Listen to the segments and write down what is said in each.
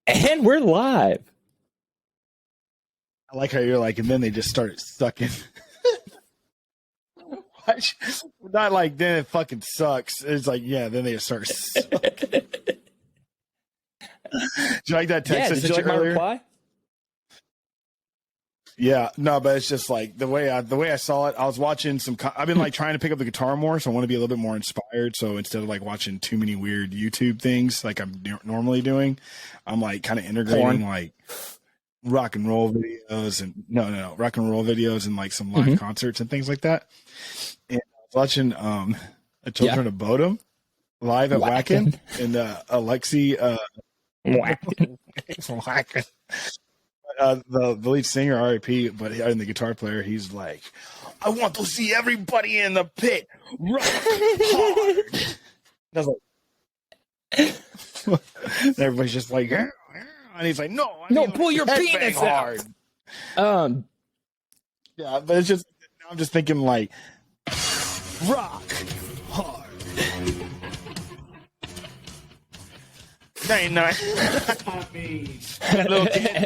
And we're live. I like how you're like, and then they just started sucking. Not like, then it fucking sucks. It's like, yeah, then they just start sucking. Did you like that text? Yeah, did you like my reply? Yeah, no, but it's just like the way I saw it. I was watching I've been like trying to pick up the guitar more, so I want to be a little bit more inspired. So instead of like watching too many weird YouTube things like I'm normally doing, I'm like kind of integrating like rock and roll videos and rock and roll videos and like some live concerts and things like that. And I was watching a Children of Bodom live at Wacken and Alexi Wacken. The lead singer, RIP, but and the guitar player, he's like, I want to see everybody in the pit rock hard. And I was like, and everybody's just like, and he's like, no, pull your penis hard. Yeah, but it's just, I'm just thinking like, rock hard. Ain't not me. Little kid.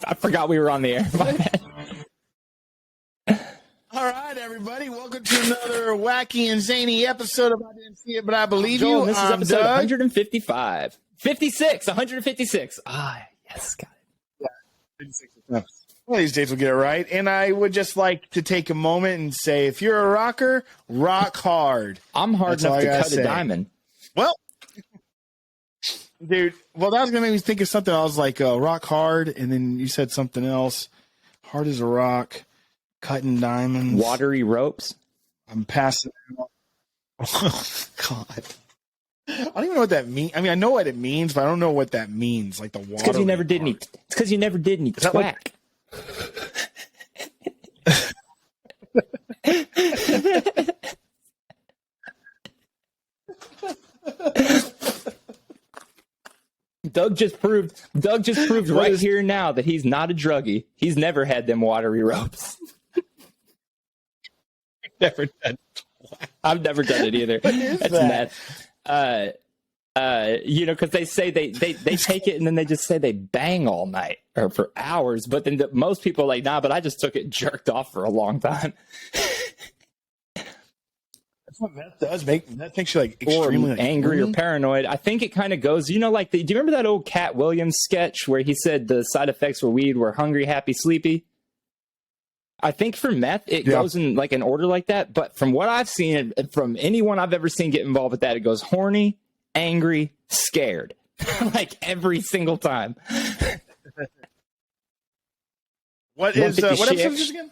I forgot we were on the air. My bad. All right, everybody. Welcome to another wacky and zany episode of I Didn't See It, But I Believe Joel, You. This is I'm episode Doug. 155. 156. Ah, yes, got it. Yeah, 56. One of these days we'll get it right. And I would just like to take a moment and say, if you're a rocker, rock hard. I'm hard enough to cut a diamond. Well, dude, that was going to make me think of something. I was like, rock hard. And then you said something else. Hard as a rock, cutting diamonds. Watery ropes. I'm passing out. Oh, God. I don't even know what that means. I mean, I know what it means, but I don't know what that means. Like the water. It's because you never did any. It's because you never did any twack. Doug just proved right here now that he's not a druggie. He's never had them watery ropes. Never done. I've never done it either. That's mad. Because they say they take it and then they just say they bang all night or for hours. But then most people are like, nah, but I just took it and jerked off for a long time. That's what meth does. That makes you like extremely angry or paranoid. I think it kind of goes, do you remember that old Cat Williams sketch where he said the side effects for weed were hungry, happy, sleepy? I think for meth, it goes in like an order like that. But from what I've seen, from anyone I've ever seen get involved with that, it goes horny, angry, scared. Like every single time. What episode is this again?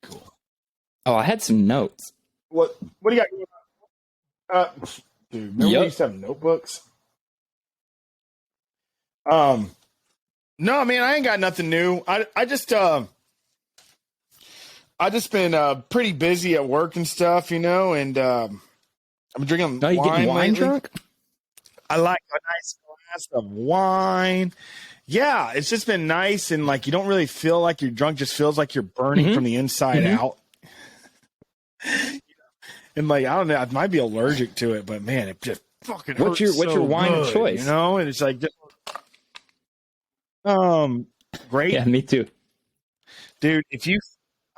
Cool. Oh, I had some notes. What do you got going on? Dude, remember we used to have notebooks? No, man, I ain't got nothing new. I just been pretty busy at work and stuff, and I'm drinking wine. You getting wine lately. drunk? I like a nice glass of wine. Yeah, it's just been nice, and like you don't really feel like you're drunk; just feels like you're burning from the inside out. And like I don't know, I might be allergic to it, but man, it just fucking hurts. What's your wine of choice? And it's like, great. Yeah, me too, dude. I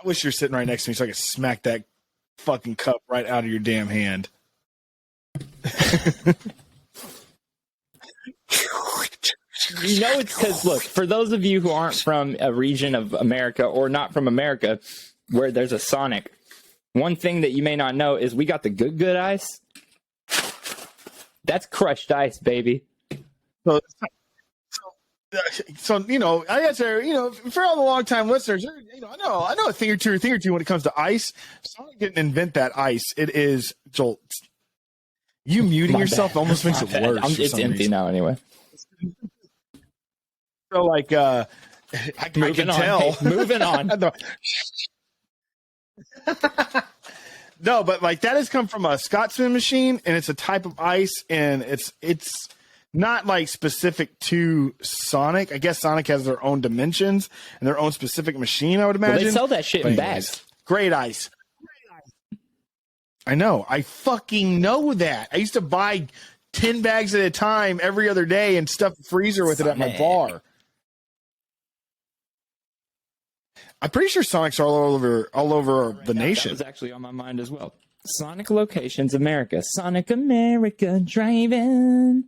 wish you're sitting right next to me so I could smack that fucking cup right out of your damn hand. It's because, look, for those of you who aren't from a region of America or not from America where there's a Sonic, one thing that you may not know is we got the good ice. That's crushed ice, baby. So I guess for all the long-time listeners, I know a thing or two when it comes to ice. Sonic didn't invent that ice. It is Joel. You muting yourself almost makes it worse. It's empty now anyway. So like, I can tell. Hey, moving on. No, but like that has come from a Scotsman machine, and it's a type of ice, and it's not like specific to Sonic. I guess Sonic has their own dimensions and their own specific machine, I would imagine. Well, they sell that shit in bags. Great ice. I know. I fucking know that. I used to buy 10 bags at a time every other day and stuff the freezer with it at my bar. I'm pretty sure Sonic's are all over the nation. That was actually on my mind as well. Sonic Locations America. Sonic America driving.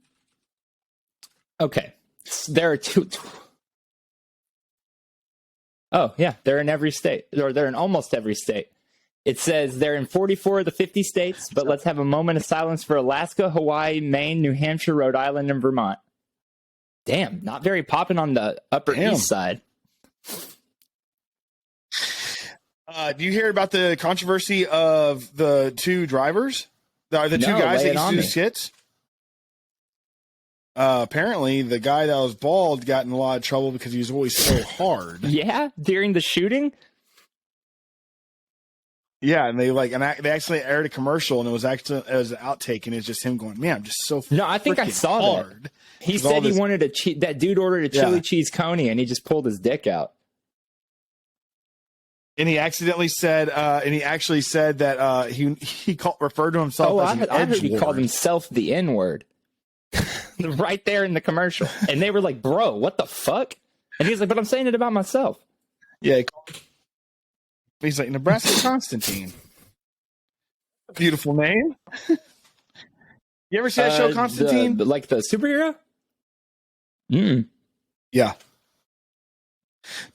Okay. There are two. Oh, yeah. They're in every state. Or they're in almost every state. It says they're in 44 of the 50 states, but let's have a moment of silence for Alaska, Hawaii, Maine, New Hampshire, Rhode Island, and Vermont. Damn, not very popping on the Upper East Side. Do you hear about the controversy of the two drivers? The two guys that used to do skits? Apparently, the guy that was bald got in a lot of trouble because he was always so hard. Yeah, during the shooting? Yeah, and they actually aired a commercial, and it was an outtake, and it's just him going, "Man, I'm just so no." I think I saw hard. That. He said he wanted that dude ordered a chili cheese coney, and he just pulled his dick out. And he accidentally said, that he referred to himself as an edgelord. I heard he called himself the N-word. Right there in the commercial. And they were like, bro, what the fuck? And he's like, but I'm saying it about myself. Yeah. He's like, Nebraska Constantine. Beautiful name. You ever see that show, Constantine? Like the superhero? Yeah.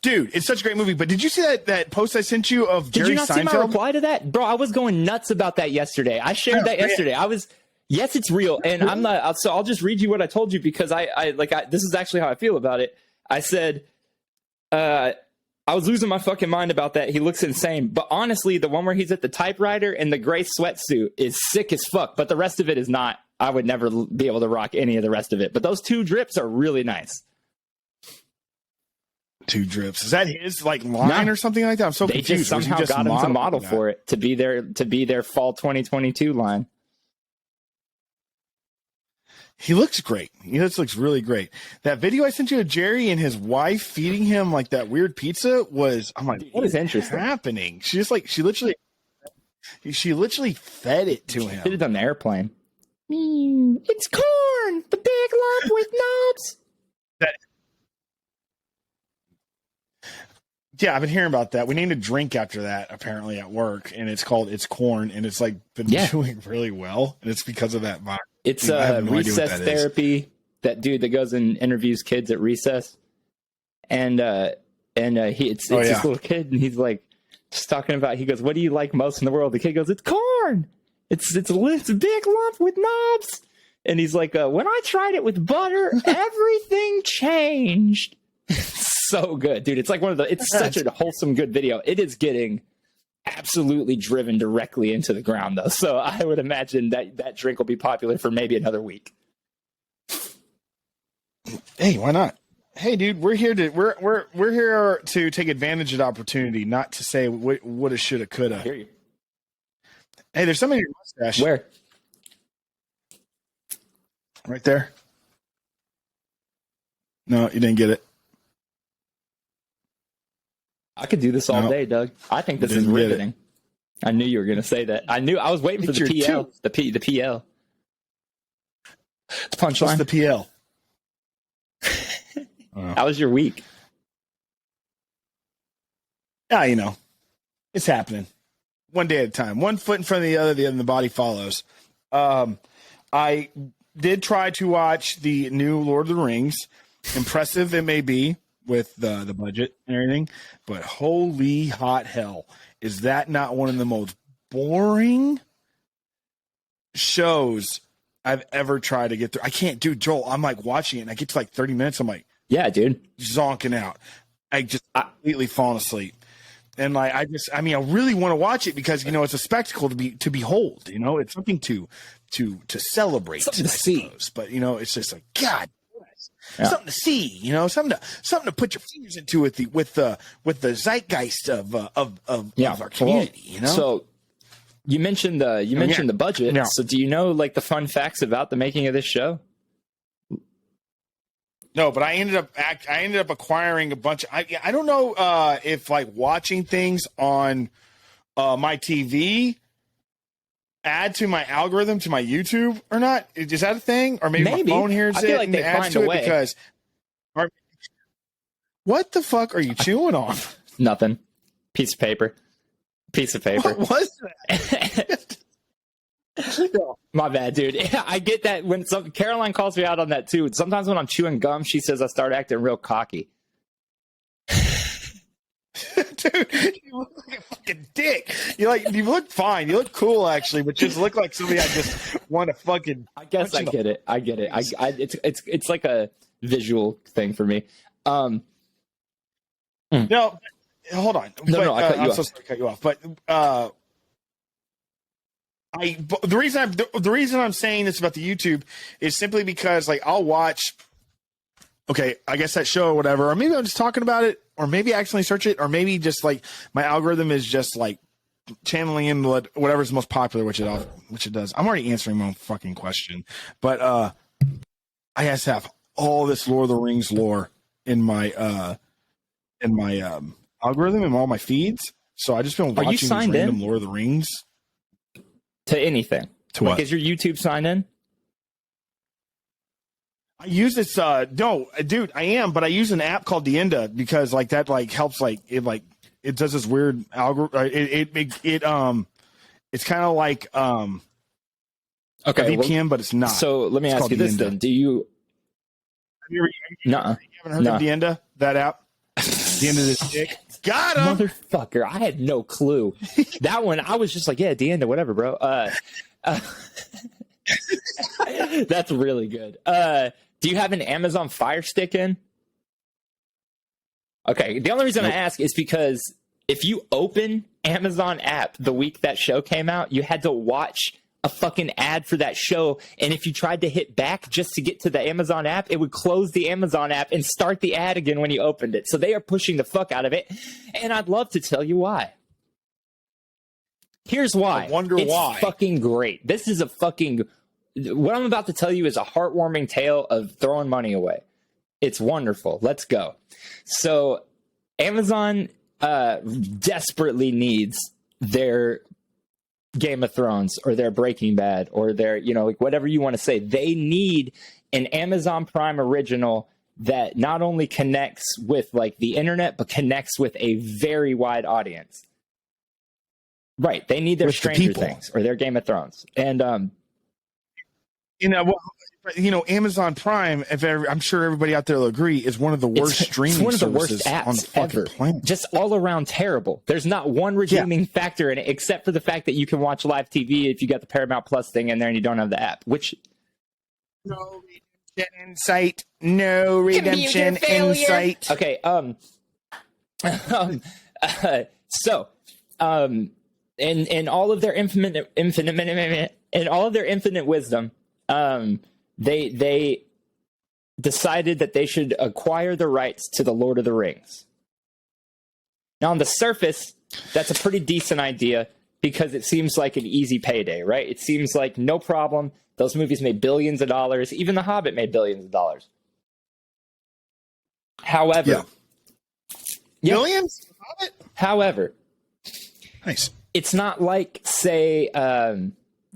Dude, it's such a great movie. But did you see that post I sent you of Jerry Seinfeld? Did you not see my reply to that? Bro, I was going nuts about that yesterday. I shared that yesterday. Yes, it's real. And I'm not, so I'll just read you what I told you because this is actually how I feel about it. I said, I was losing my fucking mind about that. He looks insane. But honestly, the one where he's at the typewriter and the gray sweatsuit is sick as fuck. But the rest of it is not. I would never be able to rock any of the rest of it. But those two drips are really nice. Two drips. Is that his line or something like that? I'm so confused. They just somehow got him to model for it to be their fall 2022 line. He looks great. He just looks really great. That video I sent you of Jerry and his wife feeding him like that weird pizza was. I'm like, what is happening? She literally fed it to him. Did it on the airplane. It's corn, the big lump with knobs. Yeah, I've been hearing about that. We named a drink after that apparently at work, and it's called It's Corn, and it's been doing really well, and it's because of that vibe. It's recess therapy. That dude that goes and interviews kids at recess, and it's this little kid, and he's like just talking about. He goes, "What do you like most in the world?" The kid goes, "It's corn. It's a big lump with knobs." And he's like, "When I tried it with butter, everything changed." So good, dude. It's like it's such a wholesome, good video. It is getting absolutely driven directly into the ground, though. So I would imagine that drink will be popular for maybe another week. Hey, why not? Hey, dude, we're here to take advantage of the opportunity, not to say woulda, shoulda, coulda. I hear you. Hey, there's something in your mustache. Where? Right there. No, you didn't get it. I could do this all day, Doug. I think this is riveting. I knew you were going to say that. I was waiting for the PL. The PL. The punchline. What's the PL? How was your week? Yeah, it's happening. One day at a time. One foot in front of the other and the body follows. I did try to watch the new Lord of the Rings. Impressive it may be with the budget and everything, but holy hot hell, is that not one of the most boring shows I've ever tried to get through? I can't do Joel. I'm watching it and I get to 30 minutes. I'm like, yeah, dude, zonking out. I just completely fallen asleep. And I really want to watch it because, it's a spectacle to behold, it's something to celebrate, something to see. But, it's just God. Yeah. Something to see, something to put your fingers into with the zeitgeist of our community, So you mentioned the budget. Yeah. So do you know the fun facts about the making of this show? No, but I ended up acquiring a bunch. I don't know if watching things on my TV add to my algorithm to my YouTube or not? Is that a thing? Or maybe my phone hears it and adds to it because. What the fuck are you chewing on? Nothing. Piece of paper. What was that? My bad, dude. I get that when Caroline calls me out on that too. Sometimes when I'm chewing gum, she says I start acting real cocky. Dude, you look like a fucking dick. You look fine. You look cool actually, but just look like somebody I just want to fucking. I guess I get it. It's like a visual thing for me. No, hold on. No, I cut you I'm off. so sorry to cut you off. But the reason I'm saying this about the YouTube is simply because like I'll watch. Okay, I guess that show or whatever, or maybe I'm just talking about it, or maybe I accidentally search it, or maybe just like my algorithm is just like channeling in whatever's most popular, which it does. I'm already answering my own fucking question, but I just have all this Lord of the Rings lore in my algorithm and all my feeds. So I just been watching these random Lord of the Rings. To anything. To what? Is your YouTube signed in? I use this no, dude, I am, but I use an app called Dienda because like that like helps like it does this weird algorithm. It's kind of like a VPN, but it's not. So let me ask you this then. Do you you haven't heard of Dienda, that app? Dienda this dick. Got him. Motherfucker, I had no clue. That one, I was just like, yeah, Dienda, whatever, bro. That's really good. Do you have an Amazon Fire Stick in? Okay, the only reason I ask is because if you open Amazon app the week that show came out, you had to watch a fucking ad for that show, and if you tried to hit back just to get to the Amazon app, it would close the Amazon app and start the ad again when you opened it. So they are pushing the fuck out of it, and I'd love to tell you why. Here's why. I wonder why. It's fucking great. This is a fucking... What I'm about to tell you is a heartwarming tale of throwing money away. It's wonderful. Let's go. So Amazon desperately needs their Game of Thrones or their Breaking Bad or their, like whatever you want to say. They need an Amazon Prime original that not only connects with like the internet, but connects with a very wide audience. Right. They need their Stranger Things or their Game of Thrones. And, Amazon Prime, I'm sure everybody out there will agree, is one of the worst streaming services on the fucking planet. Just all around terrible. There's not one redeeming factor in it, except for the fact that you can watch live TV if you got the Paramount Plus thing in there and you don't have the app. Which no redemption in sight. No redemption in sight. Okay. In all of their infinite wisdom. They decided that they should acquire the rights to the Lord of the Rings. Now, on the surface, that's a pretty decent idea because it seems like an easy payday, right? It seems like no problem. Those movies made billions of dollars. Even The Hobbit made billions of dollars. However, billions? However, nice. It's not like, say,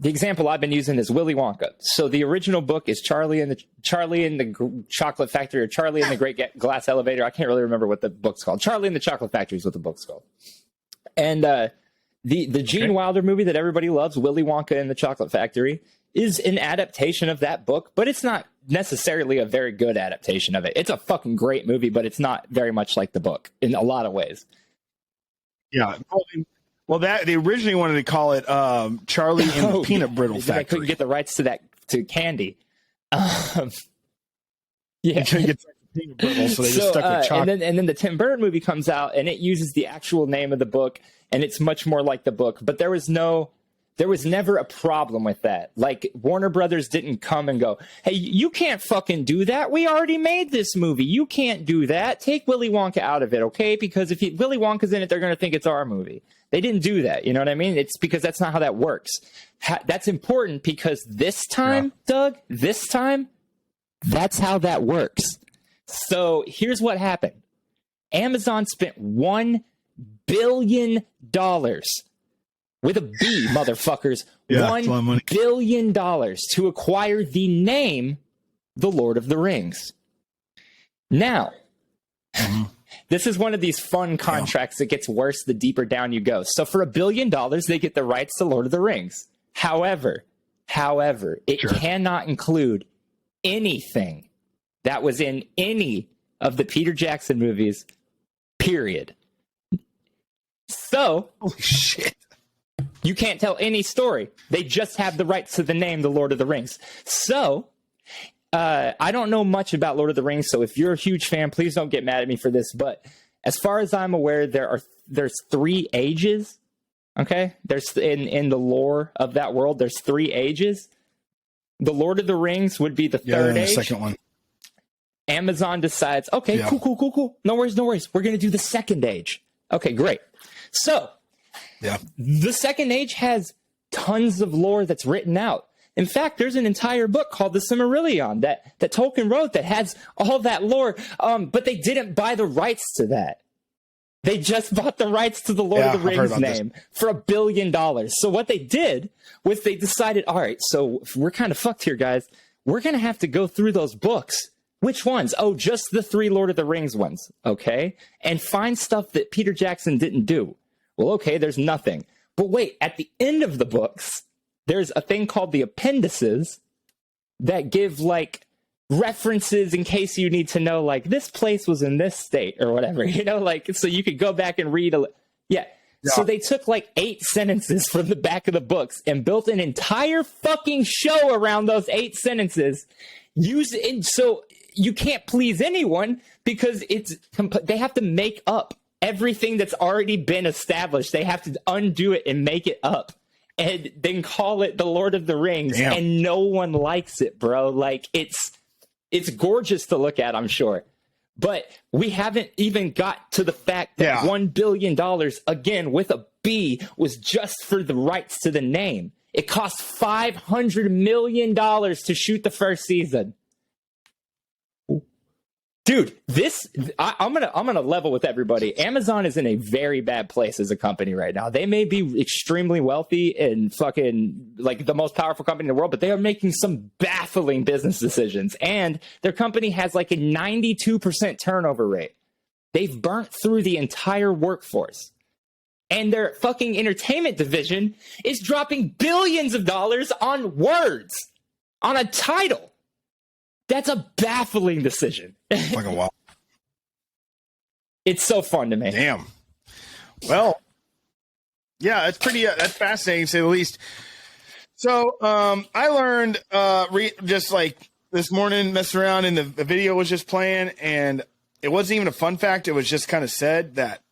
the example I've been using is Willy Wonka. So the original book is Charlie and the Chocolate Factory, or Charlie and the Great Glass Elevator. I can't really remember what the book's called. Charlie and the Chocolate Factory is what the book's called. And the Gene Wilder movie that everybody loves, Willy Wonka and the Chocolate Factory, is an adaptation of that book, but it's not necessarily a very good adaptation of it. It's a fucking great movie, but it's not very much like the book in a lot of ways. Yeah. Well, they originally wanted to call it Charlie and the Peanut Brittle Factory. I couldn't get the rights to candy. You couldn't get peanut brittle, so they just stuck with chocolate. And then the Tim Burton movie comes out, and it uses the actual name of the book, and it's much more like the book. But there was never a problem with that. Like, Warner Brothers didn't come and go, hey, you can't fucking do that. We already made this movie. You can't do that. Take Willy Wonka out of it, okay? Because if Willy Wonka's in it, they're going to think it's our movie. They didn't do that. You know what I mean? It's because that's not how that works. That's important because this time, Doug, that's how that works. So here's what happened. Amazon spent $1 billion with a B, motherfuckers, Yeah, it's a lot of money. $1 billion to acquire the name The Lord of the Rings. Now, this is one of these fun contracts that gets worse the deeper down you go. So for $1 billion, they get the rights to Lord of the Rings. However, it cannot include anything that was in any of the Peter Jackson movies, period. So, holy shit. You can't tell any story. They just have the rights to the name The Lord of the Rings. So, I don't know much about Lord of the Rings, so if you're a huge fan, please don't get mad at me for this. But as far as I'm aware, there's 3 ages. Okay? There's in the lore of that world, there's 3 ages. The Lord of the Rings would be the third age. The second one. Amazon decides, okay, cool. No worries. We're going to do the second age. Okay, great. So, the second age has tons of lore that's written out. In fact, there's an entire book called The Silmarillion that Tolkien wrote that has all that lore, but they didn't buy the rights to that. They just bought the rights to the Lord of the Rings name for $1 billion. So what they did was they decided, all right, so we're kind of fucked here, guys. We're going to have to go through those books. Which ones? Oh, just the 3 Lord of the Rings ones. Okay. And find stuff that Peter Jackson didn't do. Well, okay, there's nothing. But wait, at the end of the books, there's a thing called the appendices that give like references in case you need to know, like this place was in this state or whatever, like, so you could go back and read. So they took like 8 sentences from the back of the books and built an entire fucking show around those 8 sentences. So you can't please anyone because they have to make up everything that's already been established. They have to undo it and make it up and then call it The Lord of the Rings. Damn. And no one likes it, bro. Like it's gorgeous to look at, I'm sure. But we haven't even got to the fact that $1 billion, again, with a B, was just for the rights to the name. It cost $500 million to shoot the first season. Dude, I'm gonna level with everybody. Amazon is in a very bad place as a company right now. They may be extremely wealthy and fucking like the most powerful company in the world, but they are making some baffling business decisions. And their company has like a 92% turnover rate. They've burnt through the entire workforce. And their fucking entertainment division is dropping billions of dollars on words, on a title. That's a baffling decision. Fucking wow. It's so fun to me. Damn. Well, yeah, it's pretty, that's fascinating to say the least. So I learned just like this morning, messing around, and the video was just playing, and it wasn't even a fun fact. It was just kind of said that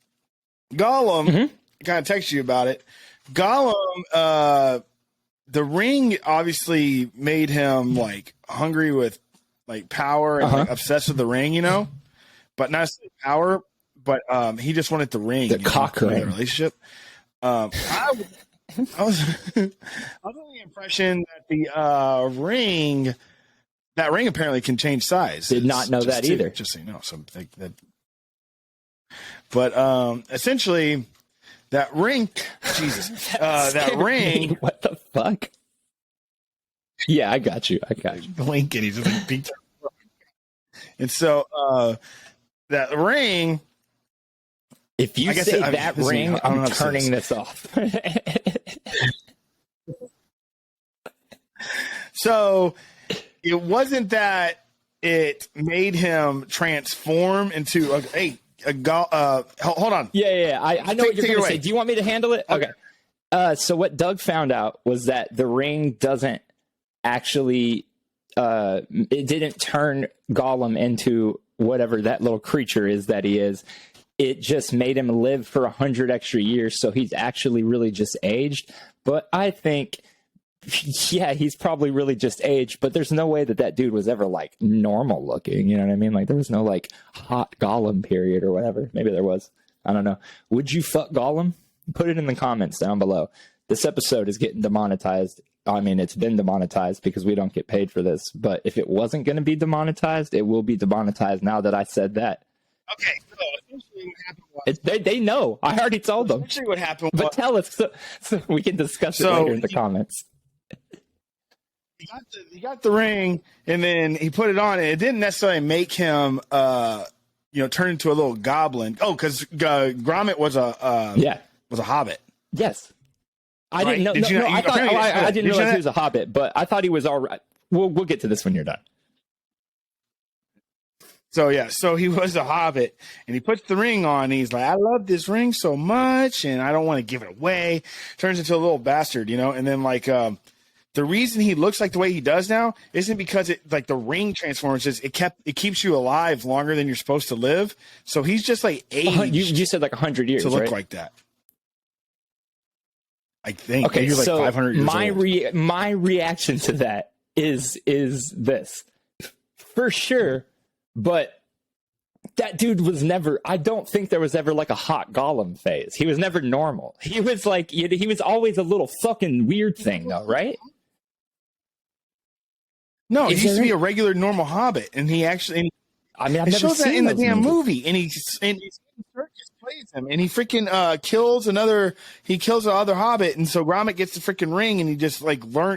Gollum, kind of text you about it. Gollum, the ring obviously made him like hungry with like power and like, obsessed with the ring, but not necessarily power, but he just wanted the ring, the cock ring, the relationship. I was under the impression that the ring apparently can change size. Did not know that either. Just so you know, but essentially that ring, Jesus, that ring. What the fuck? Yeah, I got you. Blinking, he's just like peeked. And so that ring. If you say that ring, I'm turning this off. So it wasn't that it made him transform into hold on. Yeah. I know what you're going to say. Do you want me to handle it? Okay. So what Doug found out was that the ring doesn't actually it didn't turn Gollum into whatever that little creature is that he is. It just made him live for 100 extra years, so he's actually really just aged. But I think, yeah, he's probably really just aged, but there's no way that dude was ever like normal looking, you know what I mean? Like there was no like hot Gollum period or whatever. Maybe there was. I don't know. Would you fuck Gollum? Put it in the comments down below. This episode is getting demonetized. I mean, it's been demonetized because we don't get paid for this. But if it wasn't going to be demonetized, it will be demonetized now that I said that. Okay, so essentially what happened They know. I already told them. Actually, what happened? But tell us so we can discuss it later in the comments. He got the ring, and then he put it on. And it didn't necessarily make him, turn into a little goblin. Oh, because Gromit was a hobbit. Yes, I didn't know. Did you know? I thought I didn't realize he was a hobbit, but I thought he was all right. We'll get to this when you're done. So he was a hobbit, and he puts the ring on. And he's like, I love this ring so much, and I don't want to give it away. Turns into a little bastard, and then the reason he looks like the way he does now isn't because the ring transforms. It keeps you alive longer than you're supposed to live. So he's just like aged. You said 100 years to look right? like that. I think. Okay, he was so 500 years old. My reaction to that is this for sure. But that dude was never, I don't think there was ever a hot Gollum phase. He was never normal. He was he was always a little fucking weird thing though, right? No, he used to be a regular normal hobbit, and he actually, I've never seen that in the damn movies. movie, and he's Circus plays him, and he freaking kills the other hobbit, and so Gromit gets the freaking ring, and he just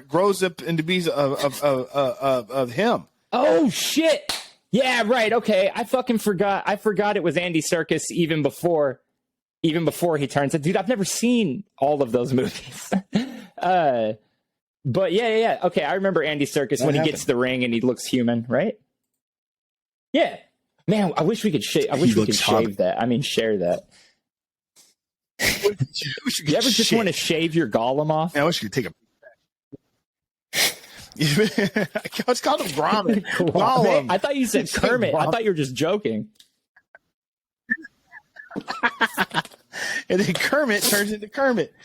grows up into bees of him. Oh shit. Yeah, right. Okay, I fucking forgot. I forgot it was Andy Serkis even before he turns it. Dude, I've never seen all of those movies. But yeah. Okay, I remember Andy Serkis when he gets the ring and he looks human, right? Yeah. Man, I wish we could shave. I wish we could shave that. I mean, share that. You ever just want to shave your Gollum off? I wish you could take a. It's called a Gromit. Gollum. I thought you said Kermit. I thought you were just joking. And then Kermit turns into Kermit.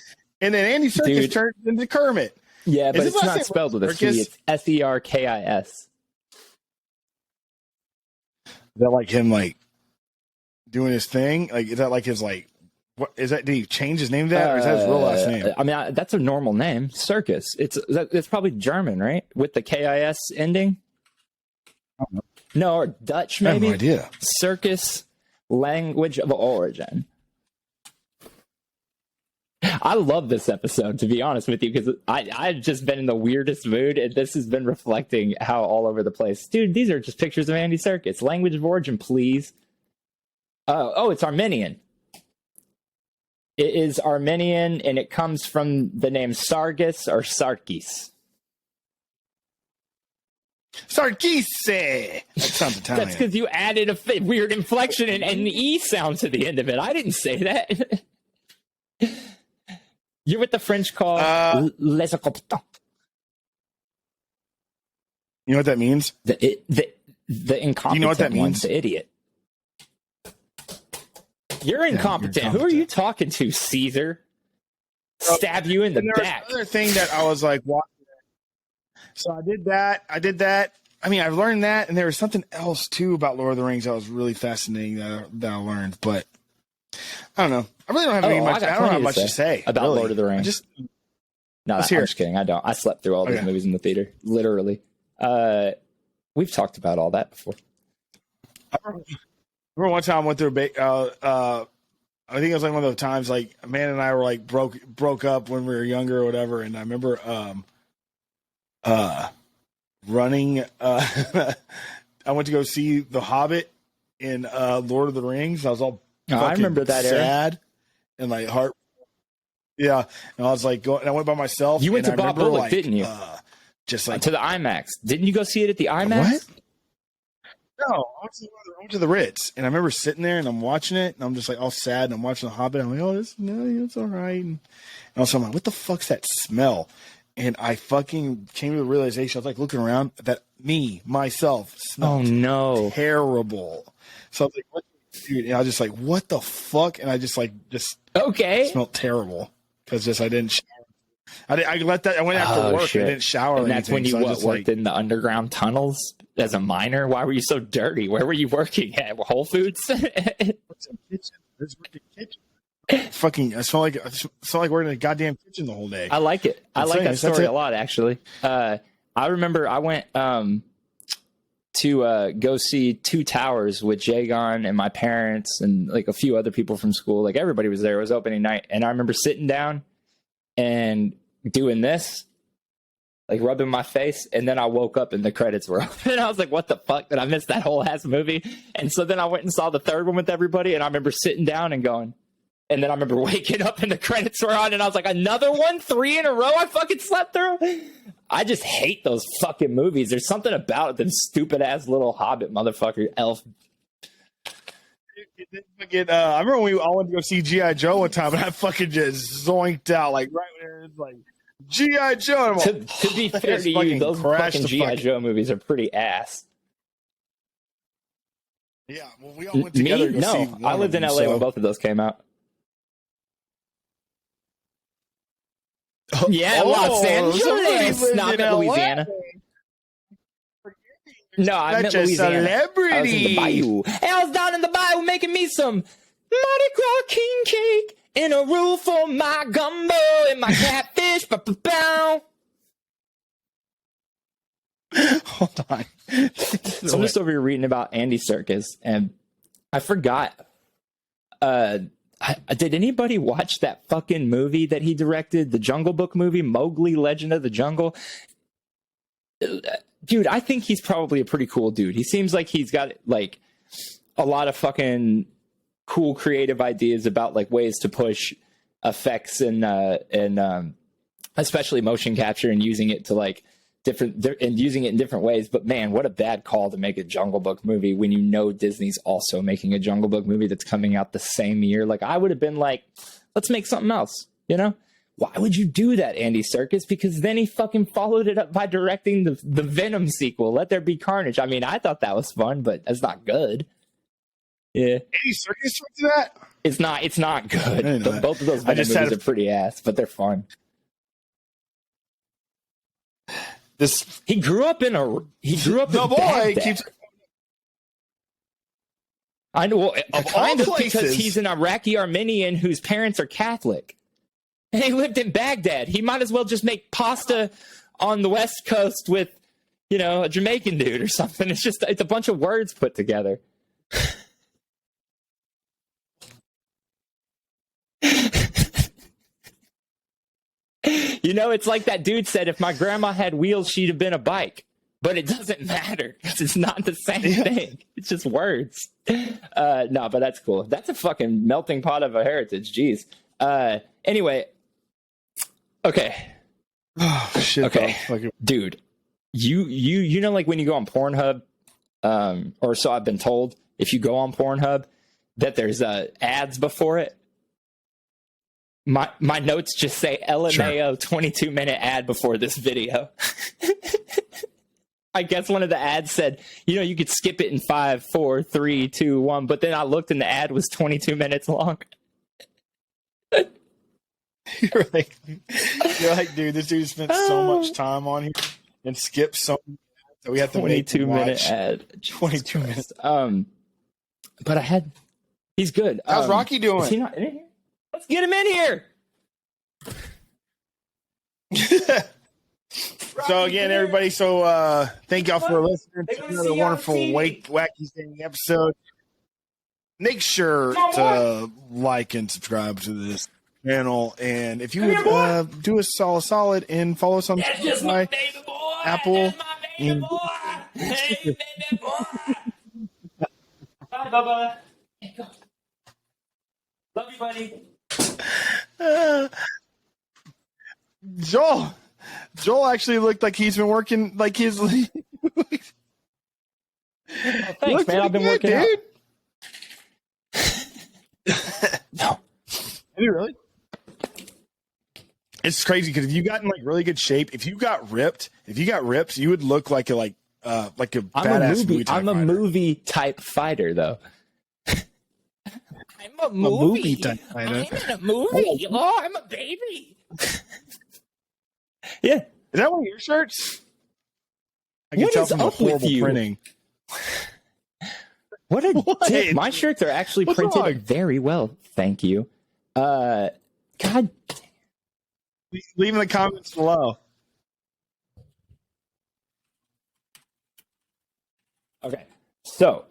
And then Andy Serkis turns into Kermit. Yeah, but it's not spelled with a C. It's Serkis. Is that him doing his thing? Is that his what is that? Did he change his name to that, or is that his real last name? I mean, that's a normal name, Circus. It's probably German, right? With the KIS ending. No, or Dutch maybe. I have no idea. Circus, language of origin. I love this episode, to be honest with you, because I've just been in the weirdest mood, and this has been reflecting how all over the place. Dude, these are just pictures of Andy Serkis. Language of origin, please. Oh, it's Armenian. It is Armenian, and it comes from the name Sargis or Sarkis. Sarkis. That sounds Italian. That's because you added a weird inflection and an E sound to the end of it. I didn't say that. You're what the French call les incompetents. You know what that means? The incompetent. You know what that means? The idiot. You're incompetent. Who are you talking to, Caesar? Stab you in the back. Another thing that I was watching. So I did that. I mean, I've learned that, and there was something else too about Lord of the Rings that was really fascinating that I learned. But I don't know. I really don't have much. I don't have much to say about Lord of the Rings. I'm just kidding. I don't. I slept through all these movies in the theater, literally. We've talked about all that before. I remember one time I went through I think it was one of those times man and I were broke up when we were younger or whatever, and I remember running I went to go see The Hobbit in Lord of the Rings. I was all I remember that sad and heart. Yeah, and I was going. And I went by myself. You went to Bob Bullock, didn't you? Just to the IMAX. Didn't you go see it at the IMAX? What? No, I went to the Ritz, and I remember sitting there and I'm watching it, and I'm just all sad, and I'm watching The Hobbit. I'm it's all right. And also I'm like, what the fuck's that smell? And I fucking came to the realization. I was looking around that myself smelled terrible. So I was what, dude? And I was just what the fuck? And I just okay, smelled terrible because I didn't shower. I let that. I went after work. Shit. I didn't shower. And that's when you worked in the underground tunnels as a miner. Why were you so dirty? Where were you working at? Whole Foods? What's in the kitchen? Fucking, I smell like we're in a goddamn kitchen the whole day. I like it. I like that story a lot, actually. I remember I went to to go see Two Towers with Jagon and my parents and like a few other people from school. Like everybody was there. It was opening night. And I remember sitting down and doing this, like rubbing my face. And then I woke up and the credits were up. And I was like, what the fuck? Did I miss that whole ass movie? And so then I went and saw the third one with everybody. And I remember sitting down and going, and then I remember waking up and the credits were on. And I was like, another one, 3 in a row I fucking slept through. I just hate those fucking movies. There's something about them stupid ass little Hobbit motherfucker elf. I remember when we all went to go see G.I. Joe one time, and I fucking just zoinked out like right when it was like G.I. Joe. To be fair to you, those fucking G.I. Joe movies are pretty ass. Yeah, well, we all went together. Me? No, I lived in LA when both of those came out. Yeah, Los Angeles, not Louisiana. No, I meant Louisiana. Celebrity. I was in the bayou. Hey, I was down in the bayou making me some Mardi Gras king cake in a roof for my gumbo and my catfish. Bow. Hold on. So I'm just over here reading about Andy Serkis, and I forgot. Did anybody watch that fucking movie that he directed, the Jungle Book movie, Mowgli: Legend of the Jungle? Dude, I think he's probably a pretty cool dude. He seems like he's got like a lot of fucking cool creative ideas about like ways to push effects and especially motion capture and using it to like using it in different ways. But man, what a bad call to make a Jungle Book movie when you know Disney's also making a Jungle Book movie that's coming out the same year. Like I would have been like, let's make something else, you know? Why would you do that, Andy Serkis? Because then he fucking followed it up by directing the Venom sequel, Let There Be Carnage. I mean, I thought that was fun, but that's not good. Yeah. Andy Serkis directed that? It's not good. Both of those Venom movies are pretty ass, but they're fun. He grew up in Baghdad. I know, kind of, because he's an Iraqi Armenian whose parents are Catholic. And he lived in Baghdad. He might as well just make pasta on the West Coast with, you know, a Jamaican dude or something. It's a bunch of words put together. You know, it's like that dude said, if my grandma had wheels, she'd have been a bike. But it doesn't matter because it's not the same thing. It's just words. No, but that's cool. That's a fucking melting pot of a heritage. Jeez. Anyway. Okay. Oh, shit. Okay. Dude, you know, like when you go on Pornhub, or so I've been told, if you go on Pornhub, that there's ads before it. My notes just say LMAO 22-minute ad before this video. I guess one of the ads said, you know, you could skip it in 5, 4, 3, 2, 1, but then I looked and the ad was 22 minutes long. You're like, dude, this dude spent so much time on here and skipped so many ads that we have to wait to watch. 22-minute ad. 22 minutes. But he's good. How's Rocky doing? Is he not in here? Let's get him in here. So again, everybody, thank y'all for listening to another wonderful Wacky Thing episode. Make sure to like and subscribe to this channel, and if you would do us all a solid and follow us on Spotify, Apple, and hey, baby boy. Bye, Bubba. Love you, buddy. Joel actually looked like he's been working like his. Thanks, man. I've been working out. No. Have you really? It's crazy because if you got in like really good shape, if you got ripped, you would look like a badass movie type I'm a movie type fighder, though. I'm a movie type fighter. I'm in a movie. Oh, I'm a baby. Yeah. Is that one of your shirts? I can tell from the horrible printing. What a dick. My shirts are actually printed very well. Thank you. God. Leave in the comments below. Okay, so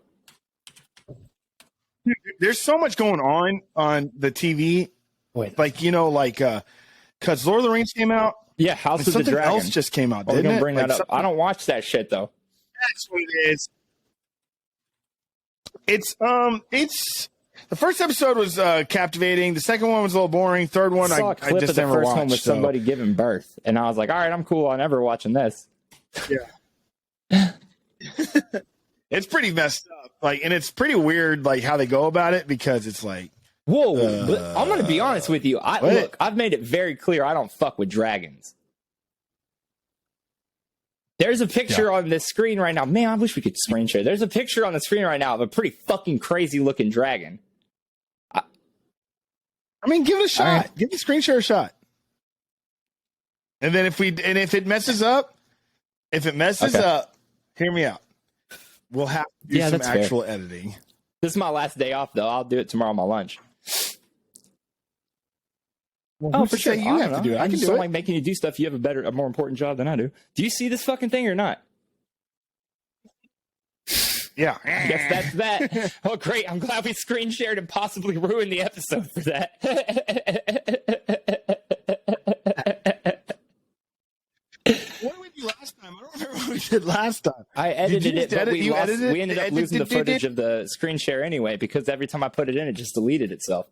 There's so much going on the TV. wait, Like, because Lord of the Rings came out. yeah, House of the Something Dragon. else just came out, We're didn't gonna it? bring that Like, up. I don't watch that shit though. that's what it is. It's the first episode was captivating. The second one was a little boring. Third one, I saw I a clip just of the never first watched. one with somebody giving birth, and I was like, all right, I'm cool. I'm never watching this. Yeah. It's pretty messed up. Like, and it's pretty weird, like how they go about it, because it's like, Whoa, but I'm gonna be honest with you. Look, I've made it very clear I don't fuck with dragons. There's a picture on this screen right now. Man, I wish we could screen share. There's a picture on the screen right now of a pretty fucking crazy looking dragon. I mean, give it a shot. Right. Give the screen share a shot. And then if it messes up, hear me out. We'll have to do some actual editing. This is my last day off, though. I'll do it tomorrow on my lunch. Well, for sure, you have to do it. I just don't like making you do stuff. You have a more important job than I do. Do you see this fucking thing or not? Yeah. I guess that's that. Oh, great. I'm glad we screen shared and possibly ruined the episode for that. What did we do last time? I don't remember what we did last time. I edited it, but we ended up losing the footage it? of the screen share anyway, because every time I put it in, it just deleted itself.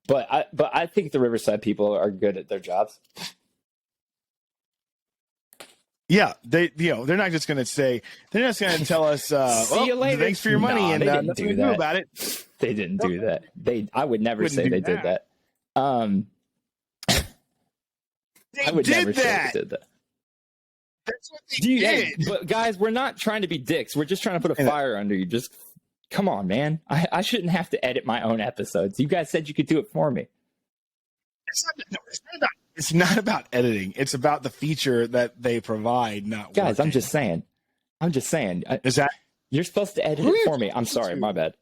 But I think the Riverside people are good at their jobs. Yeah, they're not just going to say, they're just going to tell us, see you later. Thanks for your money, and they didn't nothing do to do that. about it. They didn't do that. I would never say they did that. I would never say they did that. That's what they did. But guys, we're not trying to be dicks. We're just trying to put a fire under you. Just come on, man. I shouldn't have to edit my own episodes. You guys said you could do it for me. It's not about editing. It's about the feature that they provide. Not guys. working. I'm just saying. Is that you're supposed to edit it for me? I'm sorry, my bad.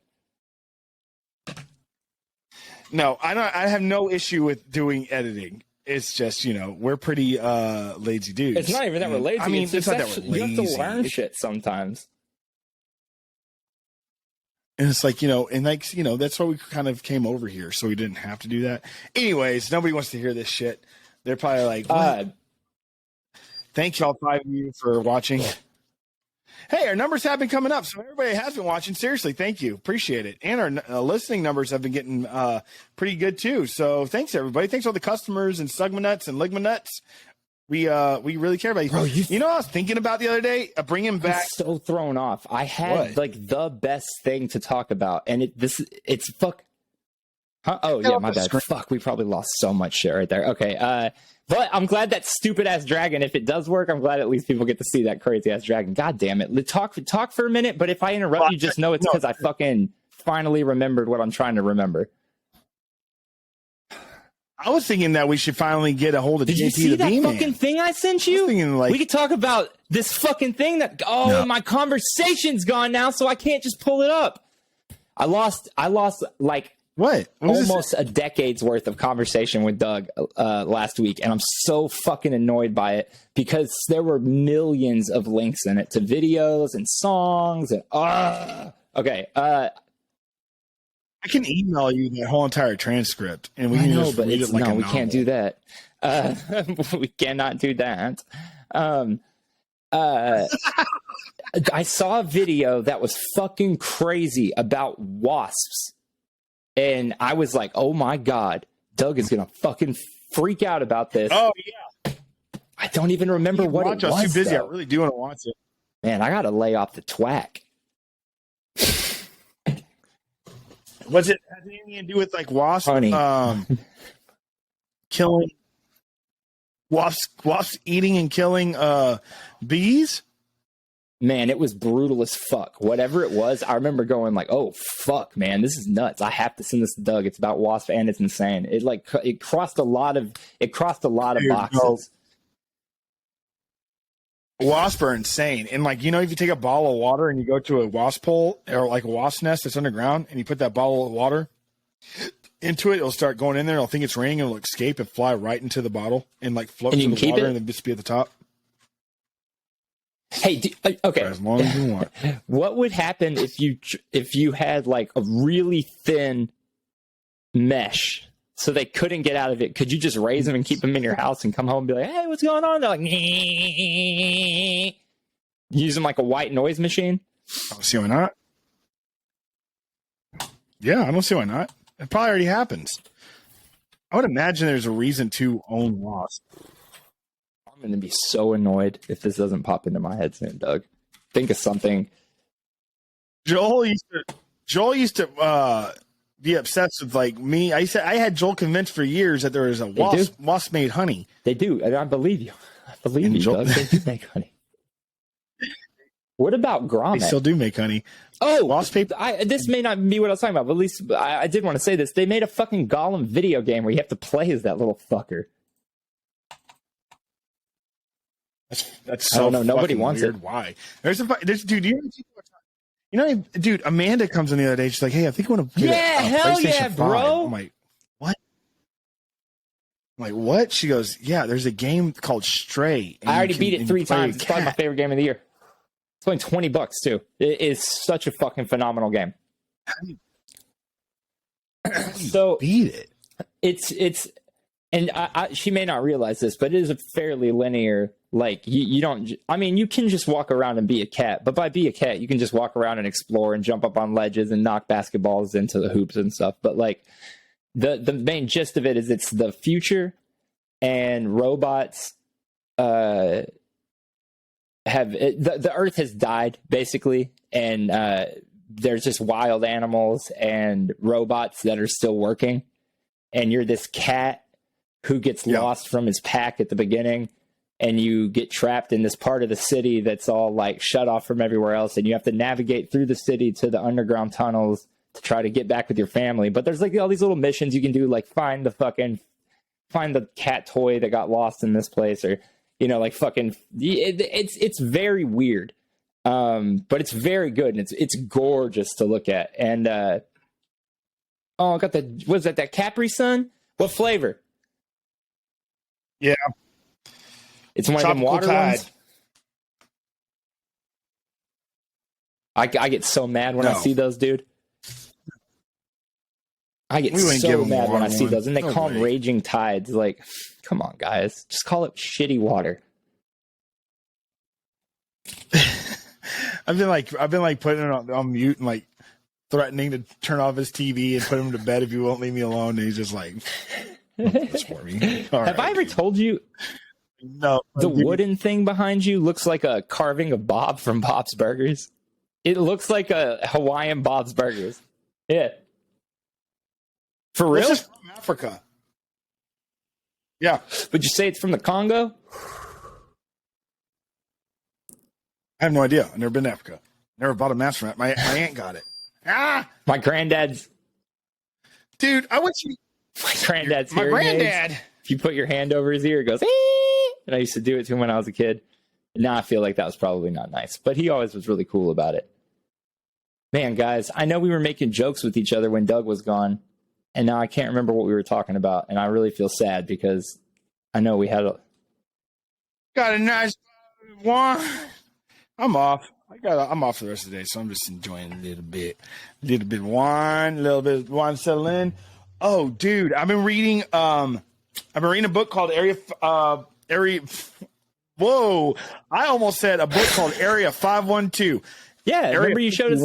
No, I don't. I have no issue with doing editing. It's just, we're pretty lazy dudes. It's not even that we're lazy. I mean, it's not that we're lazy. You have to learn shit sometimes. And it's like, that's why we kind of came over here, so we didn't have to do that. Anyways, nobody wants to hear this shit. They're probably like, what? Thank y'all 5 of you for watching. Hey, our numbers have been coming up, so everybody has been watching. Seriously, thank you. Appreciate it. And our listening numbers have been getting pretty good, too. So thanks, everybody. Thanks to all the customers and Sugma Nuts and Ligma Nuts. We really care about you. Bro, you know what I was thinking about the other day? Bringing back. I'm so thrown off. I had the best thing to talk about, and it's fuck. Huh? Oh yeah, my bad. Fuck, we probably lost so much shit right there. Okay, but I'm glad that stupid ass dragon. If it does work, I'm glad at least people get to see that crazy ass dragon. God damn it! Talk for a minute. But if I interrupt you, just know it's because I fucking finally remembered what I'm trying to remember. I was thinking that we should finally get a hold of Did you see that fucking thing I sent you? We could talk about this fucking thing my conversation's gone now, so I can't just pull it up. I lost like almost a decade's worth of conversation with Doug last week, and I'm so fucking annoyed by it because there were millions of links in it to videos and songs and okay. I can email you the whole entire transcript, and we can just read it like a novel. We can't do that. We cannot do that. I saw a video that was fucking crazy about wasps, and I was like, "Oh my god, Doug is gonna fucking freak out about this." Oh yeah. I don't even remember what it was. I was too busy. Though. I really do want to watch it. Man, I gotta lay off the twack. Was it has anything to do with like wasps? Killing wasps eating and killing bees? Man, it was brutal as fuck. Whatever it was, I remember going like, "Oh fuck, man, this is nuts. I have to send this to Doug. It's about wasp and it's insane." It crossed a lot of boxes. Wasps are insane. And if you take a bottle of water and you go to a wasp hole or like a wasp nest that's underground and you put that bottle of water into it, it'll start going in there. It'll think it's raining and it'll escape and fly right into the bottle and float through the water and then just be at the top. Hey, okay. For as long as you want. What would happen if you had like a really thin mesh so they couldn't get out of it? Could you just raise them and keep them in your house and come home and be like, hey, what's going on? They're like, use them like a white noise machine. I don't see why not. Yeah, I don't see why not. It probably already happens. I would imagine there's a reason to own wasps. I'm going to be so annoyed if this doesn't pop into my head soon, Doug. Think of something. Joel used to be obsessed with like me. I had Joel convinced for years that there was a wasp made honey. They do, and I believe you. Doug. They do make honey. What about grommet? They still do make honey. Oh, wasp paper. This may not be what I was talking about, but at least I did want to say this. They made a fucking Gollum video game where you have to play as that little fucker. That's so I don't know. Nobody wants weird. it. Why? There's dude. Amanda comes in the other day. She's like, "Hey, I think I want to get a hell PlayStation yeah, 5. bro." I'm like, "What?" "What?" She goes, "Yeah, there's a game called Stray." I already beat it 3 times. It's probably my favorite game of the year. It's only $20 too. It is such a fucking phenomenal game. So beat it. It's and she may not realize this, but it is a fairly linear. Like you don't. I mean, you can just walk around and be a cat, but by be a cat, you can just walk around and explore and jump up on ledges and knock basketballs into the hoops and stuff. But like the main gist of it is it's the future, and robots the Earth has died basically, and there's just wild animals and robots that are still working, and you're this cat who gets lost from his pack at the beginning. And you get trapped in this part of the city that's all like shut off from everywhere else. And you have to navigate through the city to the underground tunnels to try to get back with your family. But there's like all these little missions you can do, like find the cat toy that got lost in this place, or, you know, like fucking, it's very weird. But it's very good. And it's gorgeous to look at. And, I got that Capri Sun? What flavor? Yeah. It's one of them water ones. I get so mad when I see those, dude. I get so mad when I see those. And they call them raging tides. Like, come on, guys. Just call it shitty water. I've been putting it on mute and like threatening to turn off his TV and put him to bed if he won't leave me alone. And he's just like, that's for me. Have I ever told you? No. The wooden thing behind you looks like a carving of Bob from Bob's Burgers. It looks like a Hawaiian Bob's Burgers. Yeah. For real? This is from Africa. Yeah. Would you say it's from the Congo? I have no idea. I've never been to Africa. Never bought a mask from it. My aunt got it. My granddad's. Dude, I want you. My granddad's. My granddad. Aids. If you put your hand over his ear, it goes. And I used to do it to him when I was a kid. Now I feel like that was probably not nice, but he always was really cool about it. Man, guys, I know we were making jokes with each other when Doug was gone, and now I can't remember what we were talking about, and I really feel sad because I know we had got a nice one. I'm off. I'm off for the rest of the day, so I'm just enjoying a little bit of wine settle in. Oh, dude, I've been reading a book called Whoa! I almost said a book called Area 512. Yeah, remember you showed us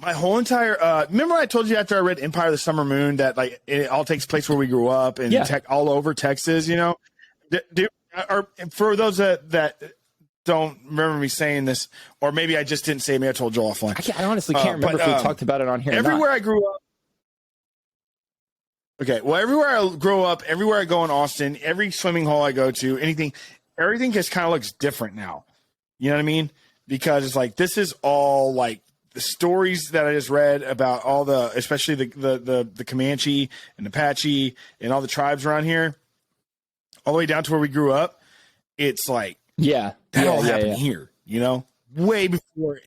my whole entire. Remember I told you after I read Empire of the Summer Moon that like it all takes place where we grew up and all over Texas. You know, or for those that don't remember me saying this, or maybe I just didn't say it. Maybe I told Joel offline. I honestly can't remember if we talked about it on here. Everywhere I grew up. Okay, well, everywhere I grow up, everywhere I go in Austin, every swimming hole I go to, everything just kind of looks different now. You know what I mean? Because it's like this is all like the stories that I just read about all the, especially the Comanche and Apache and all the tribes around here, all the way down to where we grew up. It's like that all happened here. You know, way before.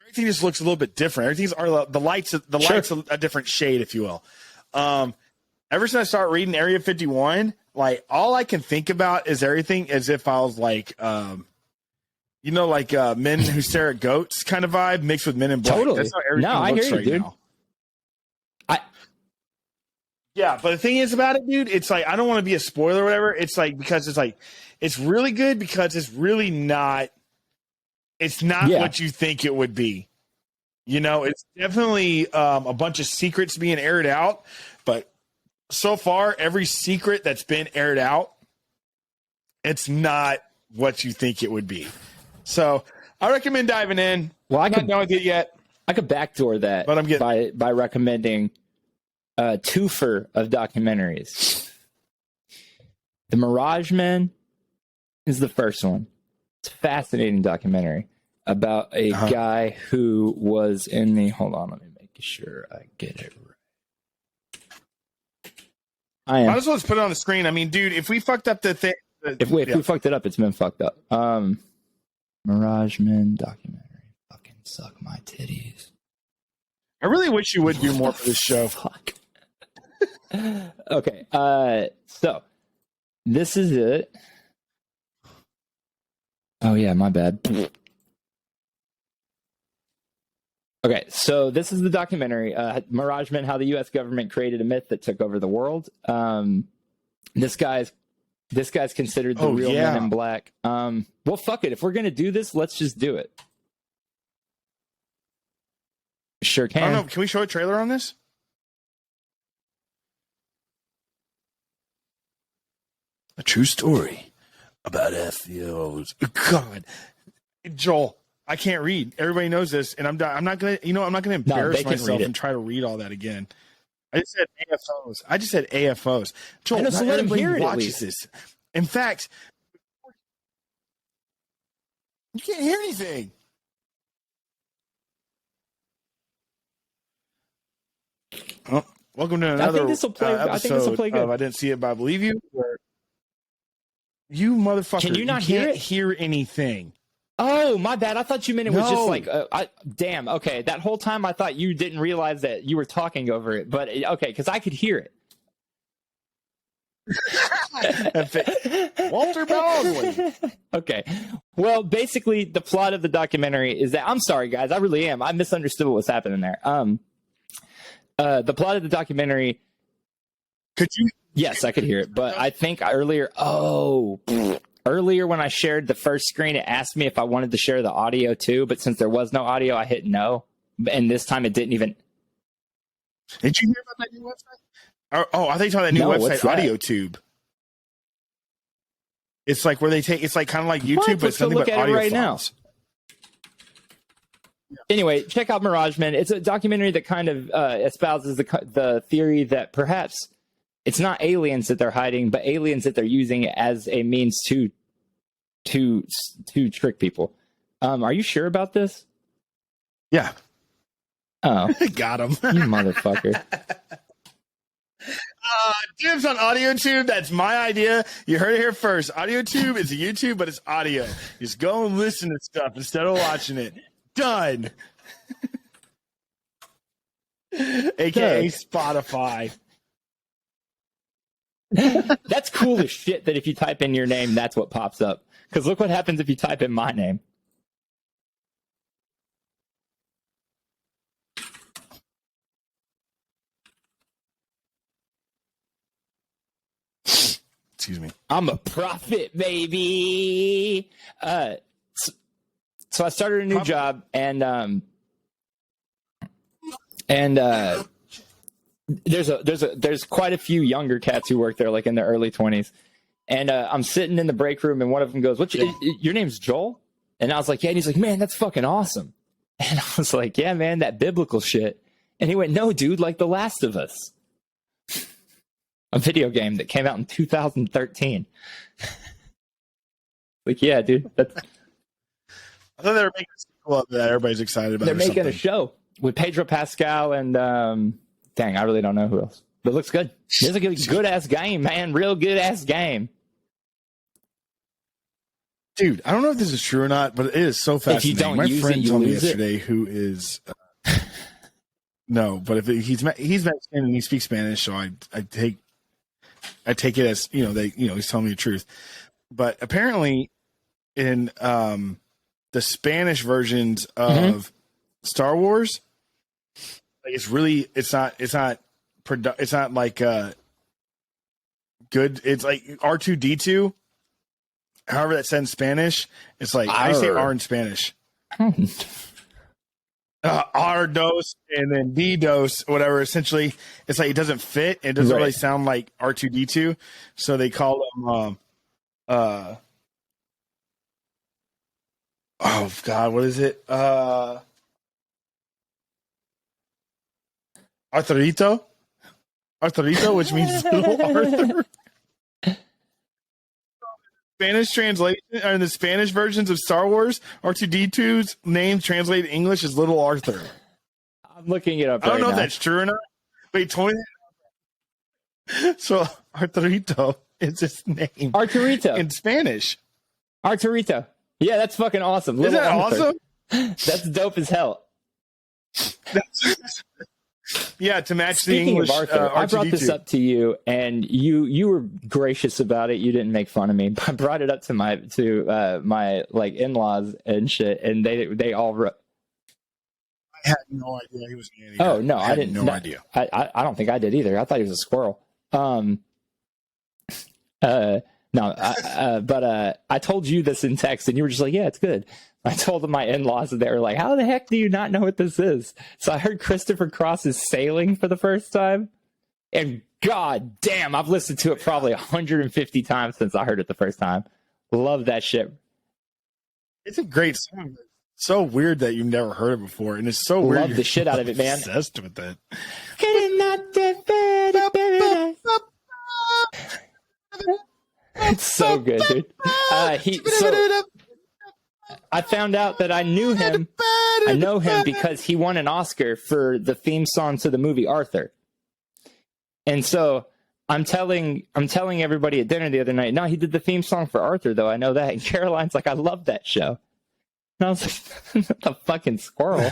Everything just looks a little bit different. Everything's the lights a different shade, if you will. Ever since I started reading Area 51, like all I can think about is everything as if I was like, like Men Who Stare at Goats kind of vibe mixed with Men in Black. Totally. That's how everything No, I looks hear you, right dude. now. Yeah, but the thing is about it, dude, it's like I don't want to be a spoiler or whatever. It's like because it's really good because it's really not. It's not what you think it would be. You know, it's definitely a bunch of secrets being aired out, but so far, every secret that's been aired out, it's not what you think it would be. So I recommend diving in. Well, I'm not done with it yet. I could backdoor that, but I'm getting by recommending a twofer of documentaries. The Mirage Men is the first one. It's a fascinating documentary about a guy who was in the. Hold on, let me make sure I get it right. Might as well just put it on the screen. I mean, dude, if we fucked up the thing. If we fucked it up, it's been fucked up. Mirage Men documentary. Fucking suck my titties. I really wish you would do more for this show. Fuck. Okay. So this is it. Oh yeah, my bad. Okay, so this is the documentary, Mirage Men, How the U.S. Government Created a Myth That Took Over the World. This guy's considered the real Men in Black. Well, fuck it. If we're gonna do this, let's just do it. Sure can. I don't know. Can we show a trailer on this? A true story about FBOs. God, Joel, I can't read. Everybody knows this, and I'm not gonna embarrass myself and try to read all that again. I just said AFOs. Joel, so let him hear it. Watches this. In fact, you can't hear anything. Oh, welcome to another episode of I Didn't See It, But I Believe You. Where you motherfucker, can you not hear anything? Oh, my bad. I thought you meant it was just like, damn. Okay, that whole time I thought you didn't realize that you were talking over it. But okay, because I could hear it. Walter Bosley. Okay. Well, basically, the plot of the documentary is that I'm sorry, guys. I really am. I misunderstood what was happening there. The plot of the documentary. Could you? Yes, I could hear it. But I think earlier when I shared the first screen, it asked me if I wanted to share the audio too. But since there was no audio, I hit no. And this time it didn't even. Did you hear about that new website? Oh, I think you saw that new website, AudioTube. It's like where they take. It's like kind of like YouTube, but it's nothing but audio files. Yeah. Anyway, check out Mirage Men. It's a documentary that kind of espouses the theory that perhaps it's not aliens that they're hiding, but aliens that they're using as a means to trick people. Are you sure about this? Yeah. Oh, got him, you motherfucker. Dibs on AudioTube. That's my idea. You heard it here first. AudioTube is a YouTube, but it's audio. Just go and listen to stuff instead of watching it. Done. AKA Spotify. That's cool as shit that if you type in your name, that's what pops up. Because look what happens if you type in my name. Excuse me. I'm a prophet, baby. So I started a new job, and there's quite a few younger cats who work there, like in their early 20s. And I'm sitting in the break room, and one of them goes, your name's Joel? And I was like, yeah. And he's like, man, that's fucking awesome. And I was like, yeah, man, that biblical shit. And he went, no, dude, like The Last of Us. A video game that came out in 2013. Like, yeah, dude. I thought they were making a sequel of that. Everybody's excited about it. They're making a show with Pedro Pascal and, dang, I really don't know who else. But it looks good. It's a good-ass game, man. Real good-ass game. Dude, I don't know if this is true or not, but it is so fascinating. If you don't My use friend it, you told me lose yesterday who is... no, but if he's Mexican and he speaks Spanish, so I take I take it as, he's telling me the truth. But apparently in the Spanish versions of Star Wars, like it's not like good. It's like R2D2. However that's said in Spanish, it's like I say R in Spanish. R dos and then D dos, whatever. Essentially, it's like it doesn't fit. It doesn't really sound like R2D2, so they call them. Oh God, what is it? Arthurito, which means little Arthur. Spanish translation, or in the Spanish versions of Star Wars, R2D2's name translated in English is Little Arthur. I'm looking it up. I don't know if that's true or not, but he told me that. So Arturito is his name. Arturito in Spanish. Arturito. Yeah, that's fucking awesome. Isn't that awesome? That's dope as hell. Yeah, to match Speaking the English. Of Arthur, I brought this up to you, and you were gracious about it. You didn't make fun of me. I brought it up to my like in-laws and shit, and they all. I had no idea he was an idiot. Oh no, I didn't. No idea. I don't think I did either. I thought he was a squirrel. No, but I told you this in text, and you were just like, "Yeah, it's good." I told my in-laws, and they were like, "How the heck do you not know what this is?" So I heard Christopher Cross's "Sailing" for the first time, and god damn, I've listened to it probably 150 times since I heard it the first time. Love that shit. It's a great song. It's so weird that you've never heard it before, and it's so weird. Love the shit out of it, man. Obsessed with it. It's so good, dude. I found out that I knew him. I know him because he won an Oscar for the theme song to the movie Arthur. And so I'm telling everybody at dinner the other night, no, he did the theme song for Arthur, though. I know that. And Caroline's like, I love that show. And I was like, the fucking squirrel.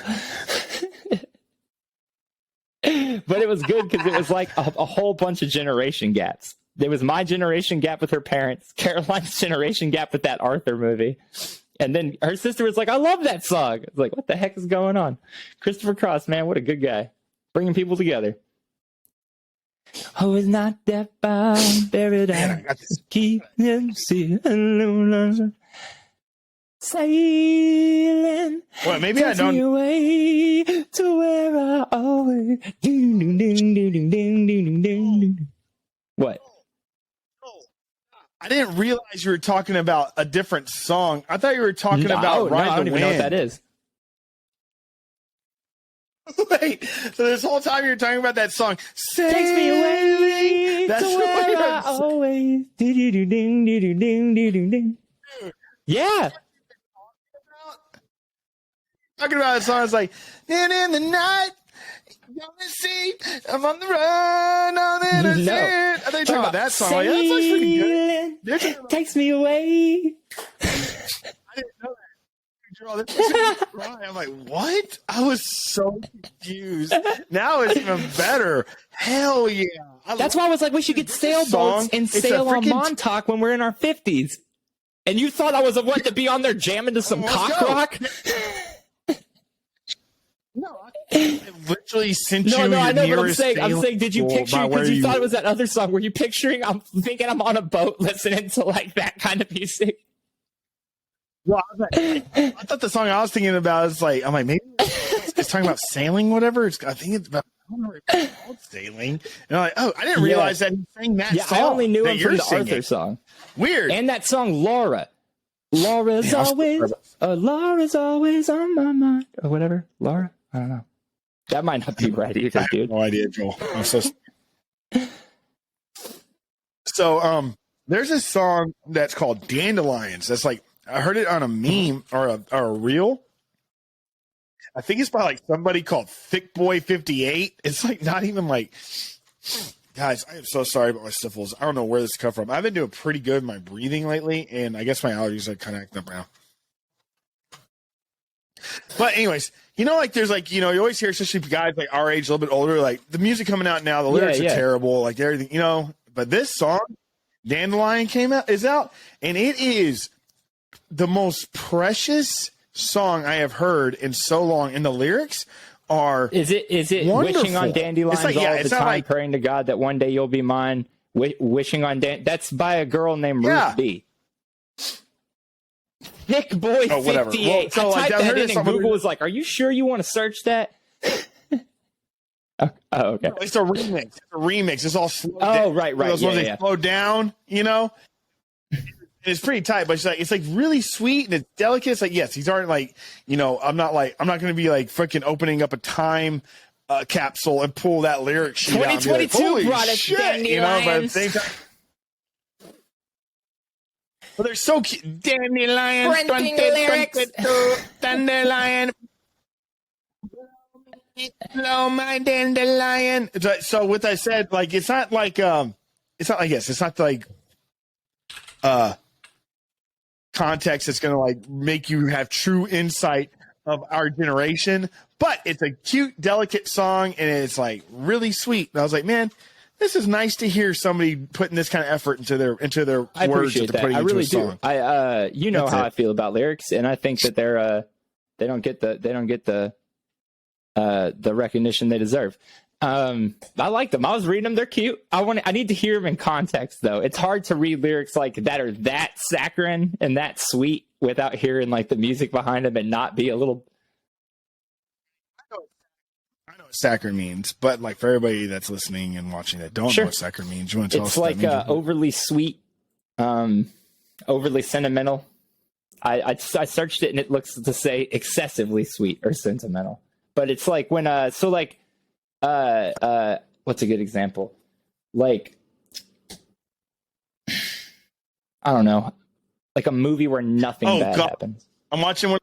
But it was good because it was like a whole bunch of generation gaps. There was my generation gap with her parents, Caroline's generation gap with that Arthur movie. And then her sister was like, I love that song. I was like, what the heck is going on? Christopher Cross, man, what a good guy. Bringing people together. Oh, it's not that bound paradise. Keep them sailing. Sailing. Well, maybe I don't. Away to where I always. What? I didn't realize you were talking about a different song. I thought you were talking about Ride I don't the even Wind. know what that is. Wait, so this whole time you're talking about that song. Takes me away That's to where I always. Yeah. Talking about that song, it's like, and in the night, gonna see, I'm on the run, on the innocent. No. I thought you were talking about that song. Like, that song's pretty good. Takes me away. I didn't know that. I'm like, what? I was so confused. Now it's even better. Hell yeah. That's why I was like, we should get sailboats and sail on Montauk when we're in our 50s. And you thought I was what to be on there jamming to some cock rock? No, I literally sent you. No, I know what I'm saying. Did you picture? Because you thought it was that other song. Were you picturing? I'm thinking I'm on a boat listening to like that kind of music. Well, I thought the song I was thinking about is like, I'm like, maybe it's talking about sailing, whatever. I think it's about, I don't know what it's called, sailing. And I'm like, oh, I didn't realize that he sang that song. I only knew him from the Arthur song. Weird. And that song, Laura. Laura's always on my mind. Or whatever. Laura? I don't know. That might not be right either, dude. No idea, Joel. I'm so there's a song that's called Dandelions. That's like, I heard it on a meme or a reel. I think it's by like somebody called Thick Boy 58. It's like not even like, guys, I am so sorry about my sniffles. I don't know where this come from. I've been doing pretty good in my breathing lately, and I guess my allergies are kind of acting up now. But anyways, like there's like, you always hear, especially guys like our age, a little bit older, like the music coming out now, the lyrics are terrible, like everything, But this song, Dandelion, is out, and it is the most precious song I have heard in so long. And the lyrics are Is it wonderful. wishing on dandelions like, all the time, praying to God that one day you'll be mine? Wishing on that's by a girl named Ruth B. Thick Boy 58. Well, so I typed that in and Google was like, "Are you sure you want to search that?" Oh, okay. No, it's a remix. It's a remix. It's all slow down. Oh, right. Those ones that slow down, you know. It's pretty tight, but it's like really sweet and it's delicate. It's like, yes, these aren't like, you know, I'm not going to be like freaking opening up a time capsule and pull that lyric sheet out. 2022 like, brought us shit, you know, but at the same time. Well, they're so cute. Dandelion. Dandelion. Hello, my dandelion. So with that said, like, it's not like context that's going to like make you have true insight of our generation, but it's a cute, delicate song, and it's like really sweet. And I was like, man, this is nice to hear somebody putting this kind of effort into their I words. Appreciate that. I really do. You know how I feel about lyrics, and I think that they don't get the recognition they deserve. I like them. I was reading them. They're cute. I need to hear them in context, though. It's hard to read lyrics like that are that saccharine and that sweet without hearing like the music behind them and not be a little. I know what saccharine means, but like for everybody that's listening and watching that don't know what saccharine means, you want to tell us? It's like overly sweet, overly sentimental. I searched it and it looks to say excessively sweet or sentimental, but it's like when what's a good example? Like, I don't know, like a movie where nothing bad happens. I'm watching one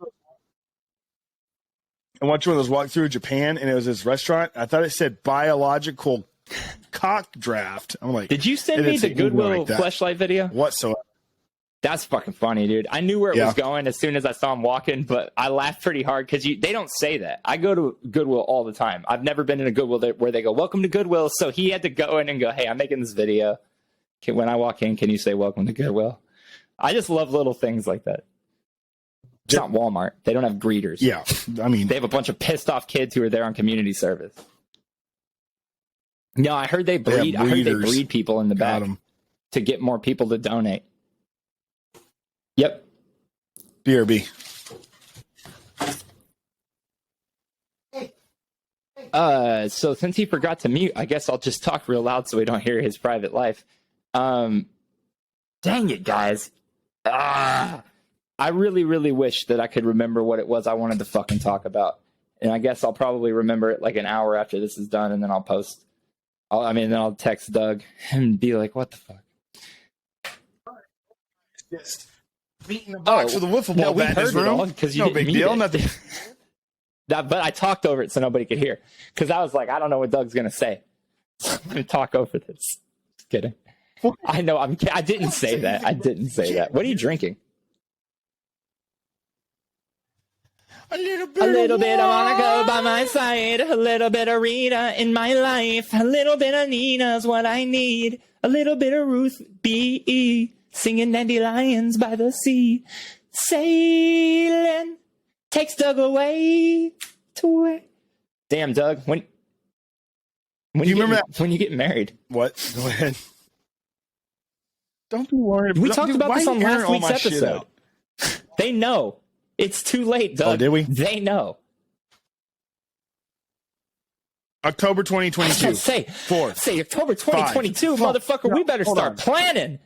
of those walk through Japan, and it was this restaurant. I thought it said biological cock draft. I'm like, did you send me the Goodwill fleshlight video? Whatsoever. That's fucking funny, dude. I knew where it was going as soon as I saw him walking, but I laughed pretty hard because they don't say that. I go to Goodwill all the time. I've never been in a Goodwill where they go, "Welcome to Goodwill." So he had to go in and go, "Hey, I'm making this video. When I walk in, can you say welcome to Goodwill?" I just love little things like that. It's not Walmart. They don't have greeters. Yeah, I mean, they have a bunch of pissed off kids who are there on community service. No, I heard they breed. I heard they breed people in the back to get more people to donate. Yep. BRB. So since he forgot to mute, I guess I'll just talk real loud so we don't hear his private life. Dang it, guys. I really, really wish that I could remember what it was I wanted to fucking talk about. And I guess I'll probably remember it like an hour after this is done, and then I'll post. Then I'll text Doug and be like, what the fuck? Yes. Beating the box with a wiffle ball bat in his room. Because you didn't deal. Nothing. But I talked over it so nobody could hear. Because I was like, I don't know what Doug's gonna say. So I'm gonna talk over this. Just kidding. I know. I didn't say that. I didn't say that. What are you drinking? A little bit of Monica by my side. A little bit of Rita in my life. A little bit of Nina's what I need. A little bit of Ruth B.E. Singing Dandelions by the sea. Sailing takes Doug away to where. Damn, Doug. When you remember that? When you get married. What? Go ahead. Don't be worried. We talked about this on last week's episode. They know. It's too late, Doug. Oh, did we? They know. October 2022. Say October 2022, motherfucker. No, we better start planning.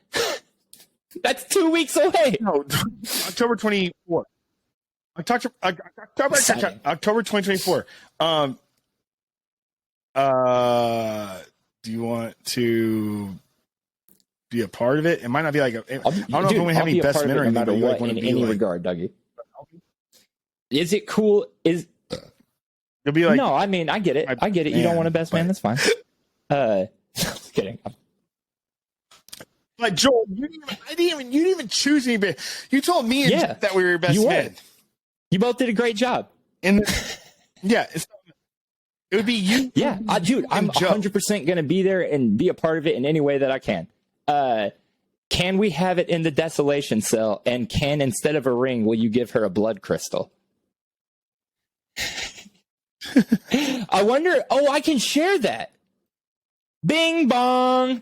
That's 2 weeks away. No, October 24. October 2024. Do you want to be a part of it? It might not be like I don't know if we have any best men or anything, no matter what, in any regard, Dougie. Is it cool? You'll be like, no, I mean, I get it. I get it. You don't want a best man. That's fine. Just kidding. But Joel, you didn't even choose me. You told me that we were your best man. You both did a great job. And it's It would be you. Yeah, dude, I'm 100% going to be there and be a part of it in any way that I can. Can we have it in the desolation cell? And instead of a ring, will you give her a blood crystal? I wonder. Oh, I can share that. Bing bong.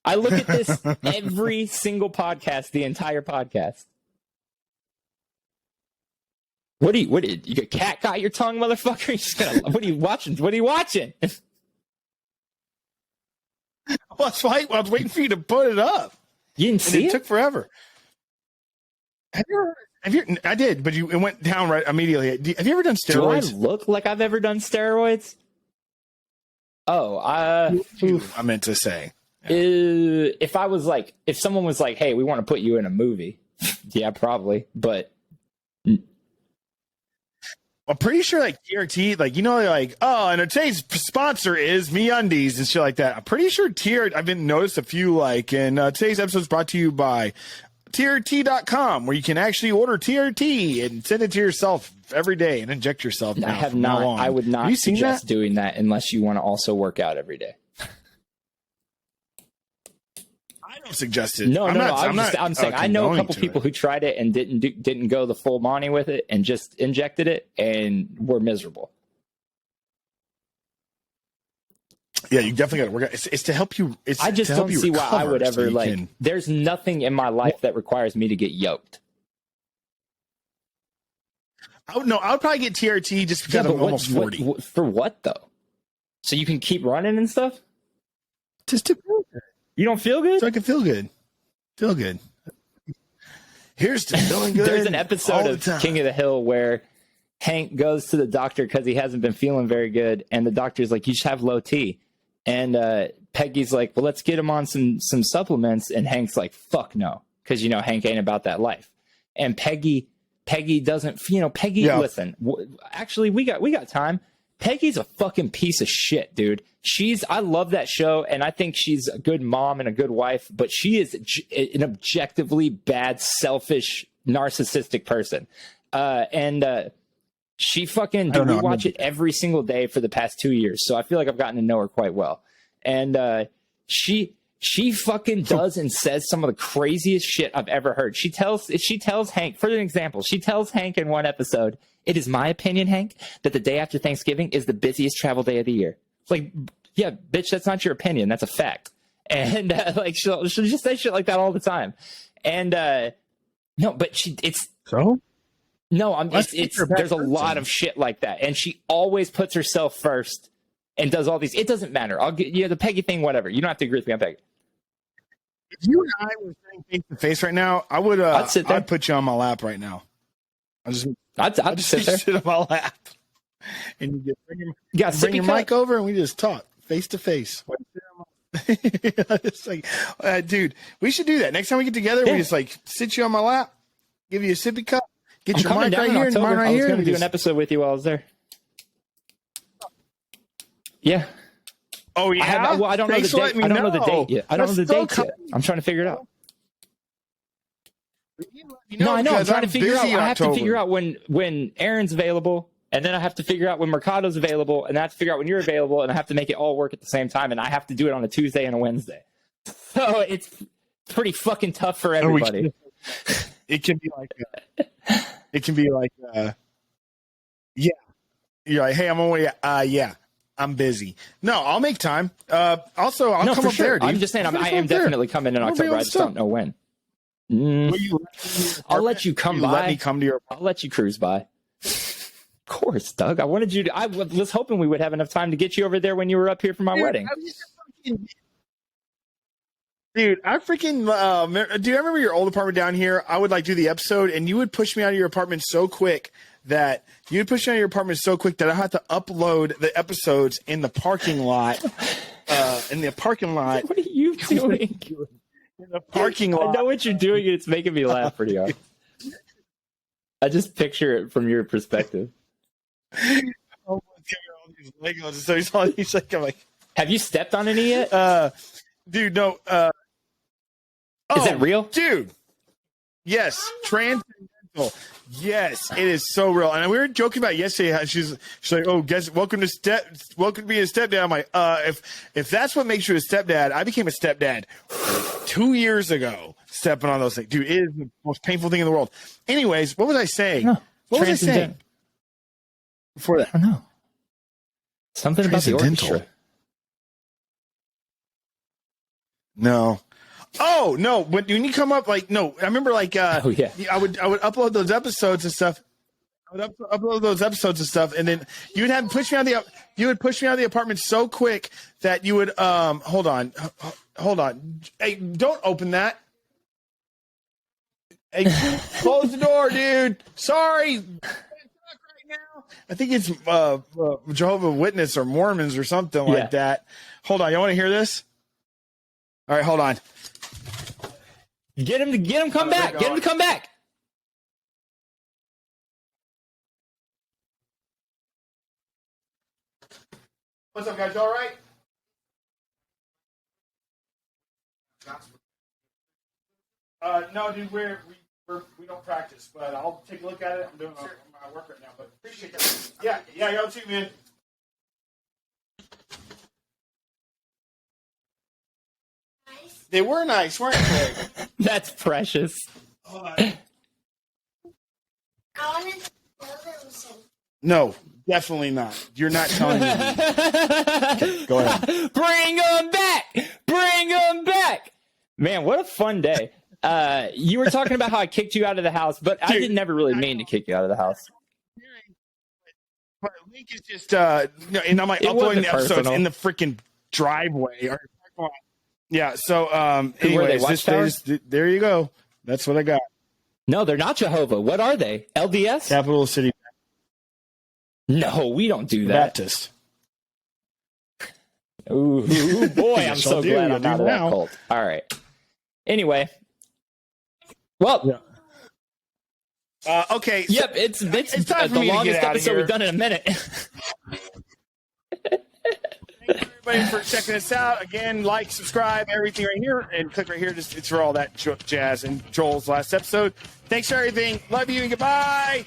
I look at this every single podcast, the entire podcast. What you got cat got your tongue, motherfucker? You just gonna, what are you watching? What are you watching? Well, that's why I was waiting for you to put it up. You didn't see it? It took forever. Have you? I did, but it went down right immediately. Have you ever done steroids? Do I look like I've ever done steroids? Oh, I meant to say. If someone was like, "Hey, we want to put you in a movie," yeah, probably. But I'm pretty sure like TRT, like, you know, like, oh, and today's sponsor is MeUndies and shit like that. I'm pretty sure I've been noticed a few like, and today's episode is brought to you by TRT.com, where you can actually order TRT and send it to yourself every day and inject yourself. I have not. I would not suggest doing that unless you want to also work out every day. I don't suggest it. No. I'm saying I know a couple people who tried it and didn't go the full Monty with it and just injected it and were miserable. Yeah, you definitely got to work out. It's to help you. I just don't see why I would ever There's nothing in my life that requires me to get yoked. I would probably get TRT just because I'm almost 40. For what though? So you can keep running and stuff? Just to feel good. You don't feel good? So I can feel good. Feel good. Here's to feeling good. There's an episode of King of the Hill where Hank goes to the doctor because he hasn't been feeling very good, and the doctor's like, "You should have low T." And Peggy's like, "Well, let's get him on some supplements." And Hank's like, "Fuck no," because Hank ain't about that life. And Peggy doesn't, Peggy. Yeah. Listen, actually, we got time. Peggy's a fucking piece of shit, dude. I love that show, and I think she's a good mom and a good wife, but she is an objectively bad, selfish, narcissistic person. She fucking, we watch it every single day for the past 2 years, so I feel like I've gotten to know her quite well. And she fucking does and says some of the craziest shit I've ever heard. She tells Hank, for an example, she tells Hank in one episode, "It is my opinion, Hank, that the day after Thanksgiving is the busiest travel day of the year." It's like, yeah, bitch, that's not your opinion. That's a fact. And like, she'll just say shit like that all the time. And no, but there's a lot of shit like that. And she always puts herself first and does all these. It doesn't matter. I'll get the Peggy thing, whatever. You don't have to agree with me on Peggy. If you and I were saying face to face right now, I'd put you on my lap right now. I'd just sit on my lap, and you just bring your mic over, and we just talk face to face. It's like, dude, we should do that next time we get together. Yeah. We just like sit you on my lap, give you a sippy cup, get your mic right here, and mine right here. I was going to do an episode with you while I was there. Yeah. Oh yeah. I don't know the date. I don't know the date yet. I don't know the dates yet. I'm trying to figure it out. No, I know. I'm trying to figure out. I have to figure out when Aaron's available, and then I have to figure out when Mercado's available, and I have to figure out when you're available, and I have to make it all work at the same time, and I have to do it on a Tuesday and a Wednesday. So it's pretty fucking tough for everybody. It can be like, yeah. You're like, hey, I'm away. Yeah. I'm busy. No, I'll make time. Also, I'll come up there, dude. I'm just saying, I am definitely coming in October. I just don't know when. I'll let you come by. Let me come to your. I'll let you cruise by. Of course, Doug. I wanted you to. I was hoping we would have enough time to get you over there when you were up here for my wedding. Dude, I freaking do you remember your old apartment down here? I would like do the episode, and you would push me out of your apartment so quick that I have to upload the episodes in the parking lot. What are you doing? In the parking lot. I know what you're doing, and it's making me laugh pretty hard. I just picture it from your perspective. Oh my God, so he's like, I'm like, have you stepped on any yet? Dude, no. Is that real? Dude. Yes. Transcendental Yes, it is so real. And we were joking about it yesterday how she's like, "Oh, guess welcome to being a stepdad." I'm like, if that's what makes you a stepdad, I became a stepdad 2 years ago. Stepping on those things, dude, it is the most painful thing in the world. Anyways, what was I saying? No, what was I saying before that? I don't know. Something about the orchestra. No. Oh no! When you come up, like, no, I remember, like, oh yeah, I would upload those episodes and stuff. I would upload those episodes and stuff, and then you would push me out of the apartment so quick that you would hold on, hey, don't open that. Hey, close the door, dude. Sorry. Right now. I think it's Jehovah's Witness or Mormons or something like that. Hold on, you want to hear this? All right, hold on. Get him to come back. Get him to come back. What's up, guys? You all right? No, dude, we don't practice, but I'll take a look at it. I'm doing my work right now, but appreciate that. Yeah, y'all too, man. They were nice, weren't they? That's precious. I wanted to know them some. No, definitely not. You're not telling me. Okay, go ahead. Bring them back. Bring them back. Man, what a fun day. You were talking about how I kicked you out of the house, but dude, I didn't never really mean to kick you out of the house. But Link is just, and I'm like uploading the episodes in the freaking driveway. Yeah, so anyways, there you go. That's what I got. No, they're not Jehovah. What are they? LDS? Capital City. No, we don't do that. Baptist. Ooh, boy, I'm so glad I'm out of that cult. All right. Anyway. Well. Yeah. Okay. So yep, it's time for the longest episode we've done in a minute. Thank you, everybody, for checking us out. Again, like, subscribe, everything right here, and click right here. It's for all that jazz. And Joel's last episode. Thanks for everything. Love you and goodbye.